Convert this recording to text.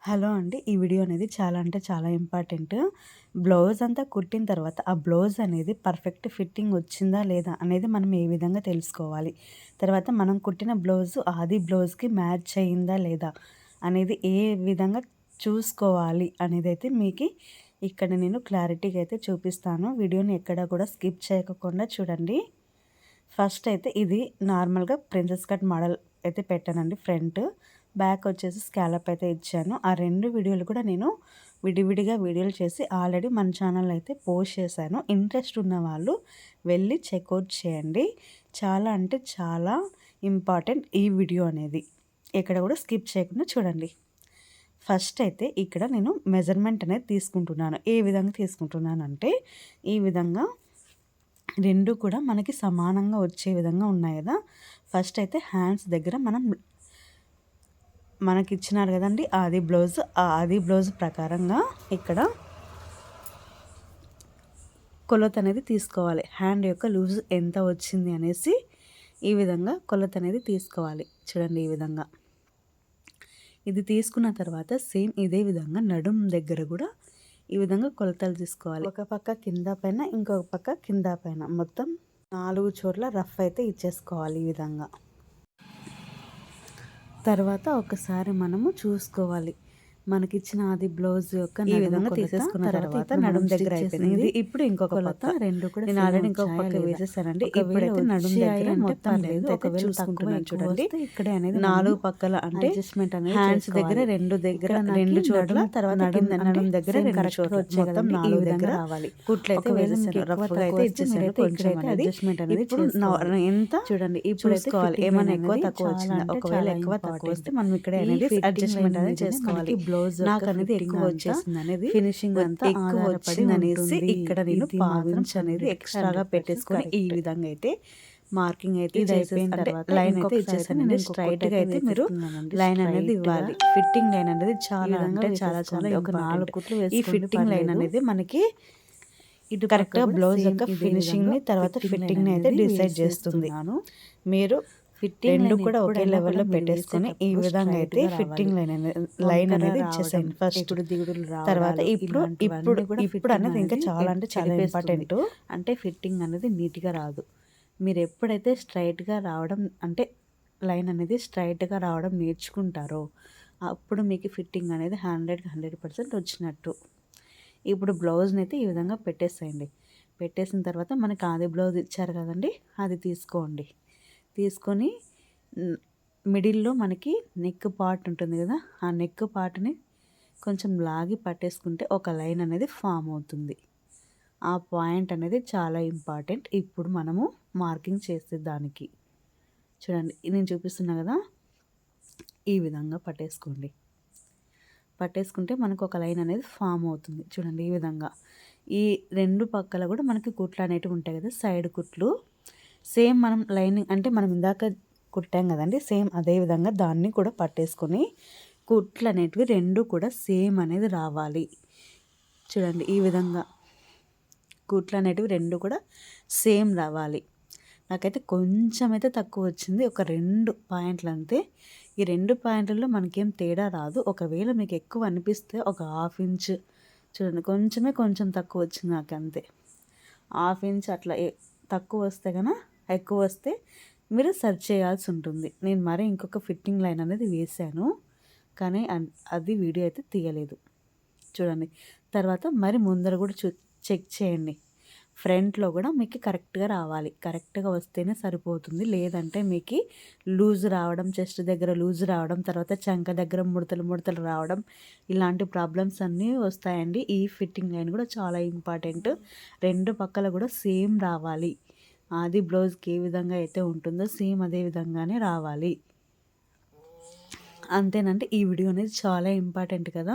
Hello అండి. ఈ video అనేది చాలా అంటే చాలా ఇంపార్టెంట్. బ్లౌజ్ అంతా కుట్టిన తర్వాత ఆ బ్లౌజ్ అనేది పర్ఫెక్ట్ ఫిట్టింగ్ వచ్చిందా లేదా అనేది మనం ఏ విధంగా తెలుసుకోవాలి. తర్వాత మనం కుట్టిన బ్లౌజు ఆది బ్లౌజ్‌కి మ్యాచ్ అయిందా లేదా అనేది ఏ విధంగా చూసుకోవాలి అనేదైతే మీకి ఇక్కడ నేను క్లారిటీగా అయితే చూపిస్తాను. వీడియోని ఎక్కడ కూడా స్కిప్ చేయకుండా చూడండి. ఫస్ట్ అయితే ఇది నార్మల్‌గా ప్రిన్సెస్ కట్ మోడల్ అయితే పెట్టానండి ఫ్రంట్. బ్యాక్ వచ్చేసి స్కాలప్ అయితే ఇచ్చాను. ఆ 2 వీడియోలు కూడా నేను విడివిడిగా వీడియోలు చేసి ఆల్రెడీ మన ఛానల్‌లో అయితే పోస్ట్ చేశాను. ఇంట్రెస్ట్ ఉన్న వాళ్ళు వెళ్ళి చెక్అవుట్ చేయండి. చాలా అంటే చాలా ఇంపార్టెంట్ ఈ వీడియో అనేది. ఎక్కడ కూడా స్కిప్ చేయకుండా చూడండి. ఫస్ట్ అయితే ఇక్కడ నేను మెజర్మెంట్ అనేది తీసుకుంటున్నాను. ఏ విధంగా తీసుకుంటున్నానంటే ఈ విధంగా 2 కూడా మనకి సమానంగా వచ్చే విధంగా ఉన్నాయి కదా! ఫస్ట్ అయితే హ్యాండ్స్ దగ్గర మనకిచ్చినారు కదండీ ఆది బ్లౌజ్. ఆ ఆది బ్లౌజ్ ప్రకారంగా ఇక్కడ కొలత అనేది తీసుకోవాలి. హ్యాండ్ యొక్క లూజ్ ఎంత వచ్చింది అనేసి ఈ విధంగా కొలత అనేది తీసుకోవాలి. చూడండి ఈ విధంగా. ఇది తీసుకున్న తర్వాత సేమ్ ఇదే విధంగా నడుం దగ్గర కూడా ఈ విధంగా కొలతలు తీసుకోవాలి. ఒక పక్క కింద పైన, ఇంకొక పక్క కింద పైన మొత్తం 4 చోట్ల రఫ్ అయితే ఇచ్చేసుకోవాలి ఈ విధంగా. తర్వాత ఒకసారి మనము చూసుకోవాలి. మనకిచ్చిన అది బ్లౌజ్ యొక్క ఈ విధంగా తీసేసుకున్న తర్వాత నడుం దగ్గర అయిపోయింది. ఇప్పుడు ఇంకొక కొలత 2 కూడా నేను ఆల్రెడీ ఇంకొక పక్క వేసేసానండి. ఇప్పుడైతే నడుం దగ్గర మొత్తం లేదు. ఒకవేళ చూసుకుంటున్నాను చూడండి. ఇక్కడే అనేది 4 పక్కల అంటే అడ్జస్ట్మెంట్ అనేది హ్యాండ్స్ దగ్గర 2 చోట్ల తర్వాత నడుం దగ్గర 2 చోట్ల మొత్తం 4 దగ్గర రావాలి. కుట్లయితే వేసేసాను. రఫ్ గా అయితే ఇచ్చేసాను. కొంచెం అడ్జస్ట్మెంట్ అనేది ఎంత చూడండి. ఇప్పుడు చూసుకోవాలి ఏమైనా ఎక్కువ తక్కువ వచ్చిందా. ఒకవేళ ఎక్కువ తక్కువ వస్తే మనం ఇక్కడ అనేది అడ్జస్ట్మెంట్ అనేది చేసుకోవాలి. బ్లౌజ్ నాకు అనేది ఎక్కువ వచ్చేసింది అనేది ఫినిషింగ్ అంతా ఎక్కువ వచ్చింది అనేసి ఇక్కడ నేను పావించ్ అనేది ఎక్స్ట్రాగా పెట్టేసుకొని ఈ విధంగా అయితే మార్కింగ్ అయితే ఇది అయిపోయిన తర్వాత లైన్ అయితే ఇచ్చేసాను. స్ట్రైట్ గా అయితే మీరు లైన్ అనేది ఇవ్వాలి. ఫిట్టింగ్ లైన్ అనేది చాలా అంటే చాలా చాలా ఒక 4 కుట్లు వేసి ఈ ఫిట్టింగ్ లైన్ అనేది మనకి ఇటు కరెక్ట్ గా బ్లౌజ్ యొక్క ఫినిషింగ్ ని తర్వాత ఫిట్టింగ్ ని అయితే డిసైడ్ చేస్తుంది. మీరు రెండు కూడా ఒకే లెవెల్లో పెట్టేసుకొని ఈ విధంగా అయితే ఫిట్టింగ్ లైన్ అనేది ఇచ్చేసేయండి. ఫస్ట్ తర్వాత ఇప్పుడు అనేది ఇంకా చాలా అంటే చాలా ఇంపార్టెంట్. అంటే ఫిట్టింగ్ అనేది నీట్గా రాదు. మీరు ఎప్పుడైతే స్ట్రైట్గా రావడం అంటే లైన్ అనేది స్ట్రైట్గా రావడం నేర్చుకుంటారో అప్పుడు మీకు ఫిట్టింగ్ అనేది 100% వచ్చినట్టు. ఇప్పుడు బ్లౌజ్ని అయితే ఈ విధంగా పెట్టేసేయండి. పెట్టేసిన తర్వాత మనకి ఆది బ్లౌజ్ ఇచ్చారు కదండి, అది తీసుకోండి. తీసుకొని మిడిల్లో మనకి నెక్ పార్ట్ ఉంటుంది కదా, ఆ నెక్ పార్ట్ని కొంచెం లాగి పట్టేసుకుంటే ఒక లైన్ అనేది ఫామ్ అవుతుంది. ఆ పాయింట్ అనేది చాలా ఇంపార్టెంట్. ఇప్పుడు మనము మార్కింగ్ చేసే దానికి చూడండి నేను చూపిస్తున్నా కదా, ఈ విధంగా పట్టేసుకోండి. పట్టేసుకుంటే మనకు ఒక లైన్ అనేది ఫామ్ అవుతుంది. చూడండి ఈ విధంగా. ఈ 2 పక్కల కూడా మనకి కుట్లు అనేటివి ఉంటాయి కదా, సైడ్ కుట్లు. సేమ్ మనం లైనింగ్ అంటే మనం ఇందాక కుట్టాం కదండి, సేమ్ అదే విధంగా దాన్ని కూడా పట్టేసుకొని కుట్లు అనేటివి 2 కూడా సేమ్ అనేది రావాలి. చూడండి ఈ విధంగా కుట్లు అనేటివి 2 కూడా సేమ్ రావాలి. నాకైతే కొంచెం అయితే తక్కువ వచ్చింది, ఒక 2 పాయింట్లు అంతే. ఈ 2 పాయింట్లలో మనకేం తేడా రాదు. ఒకవేళ మీకు ఎక్కువ అనిపిస్తే ఒక 1/2 ఇంచ్ చూడండి, కొంచెం తక్కువ వచ్చింది నాకు అంతే. 1/2 ఇంచ్ అట్లా తక్కువ వస్తే కన్నా ఎక్కువ వస్తే మీరు సర్చ్ చేయాల్సి ఉంటుంది. నేను మరి ఇంకొక ఫిట్టింగ్ లైన్ అనేది వేసాను, కానీ అది వీడియో అయితే తీయలేదు. చూడండి తర్వాత మరి ముందర కూడా చెక్ చేయండి. ఫ్రంట్లో కూడా మీకు కరెక్ట్గా రావాలి. కరెక్ట్గా వస్తేనే సరిపోతుంది. లేదంటే మీకు లూజ్ రావడం, చెస్ట్ దగ్గర లూజ్ రావడం, తర్వాత చంక దగ్గర ముడతలు రావడం, ఇలాంటి ప్రాబ్లమ్స్ అన్నీ వస్తాయండి. ఈ ఫిట్టింగ్ లైన్ కూడా చాలా ఇంపార్టెంట్. 2 పక్కల కూడా సేమ్ రావాలి. అది బ్లౌజ్కి ఏ విధంగా అయితే ఉంటుందో సేమ్ అదే విధంగానే రావాలి. అంతేనంటే ఈ వీడియో అనేది చాలా ఇంపార్టెంట్ కదా.